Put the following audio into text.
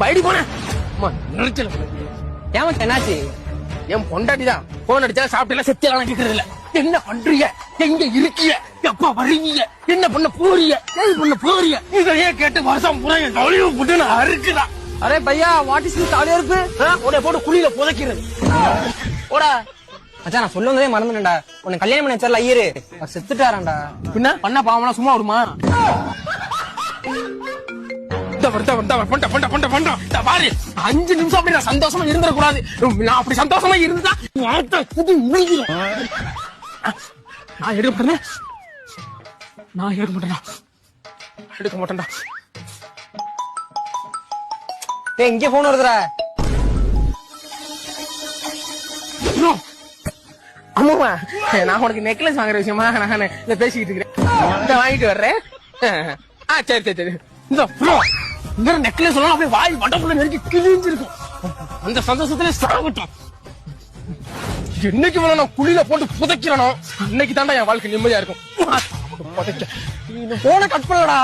பைடி போன நிறுத்தல. ஏன் மச்சான் என்னாச்சு? என் பொண்டாட்டி தான் போன் அடிச்சா சாப்பிட்டு செத்தியெல்லாம் கேட்கறது இல்ல. என்ன பண்றீங்க, எங்க இருக்கீங்க, எப்ப வர்றீங்க, என்ன பண்ண போறீங்க, ஏது பண்ண போறீங்க, இதையே கேட்டு வருஷம் பூரா என் தொழிவு போட்டு நான் அறுக்குதான். அரே பையா, வாட் இஸ் திஸ் தாலியா இருப்பு? உன்னை போட்டு குழியில புதைக்கிறது. ஓடா மச்சான், நான் சொல்ல வந்ததே மறந்துட்டேன்டா. உன்னை கல்யாணம் பண்ணி வச்சார்ல ஐயரு, அவர் செத்துட்டாரான்டா. பின்ன பண்ண பாவம்லாம் சும்மா விடுமா? பாரு, 5 நிமிஷம் அப்படி நான் சந்தோஷமா இருந்துடக்கூடாது. நான் அப்படி சந்தோஷமா இருந்தா நான் எடுக்க மாட்டேன். நான் எடுக்க மாட்டேன்டா, எடுக்க மாட்டேன்டா. டேய், இங்கே போன் வருதுடா. ஆமாமா, நான் உனக்கு நெக்லஸ் வாங்குற விஷயமா நான் இதை பேசிக்கிட்டு இருக்கிறேன். வாங்கிட்டு வர்றேன். சரி சரி சரி. இந்த நெக்லஸ் எல்லாம் அப்படியே வாய் வட்டப்புள்ள நெருக்கி கிழிஞ்சிருக்கும். அந்த சந்தோஷத்துல சாகட்டும். என்னைக்கு வேணா நான் குழியில போட்டு புதைக்கிறனோ இன்னைக்கு தாண்டா என் வாழ்க்கை நிம்மதியா இருக்கும். புதைக்க போன கட் பண்ணடா.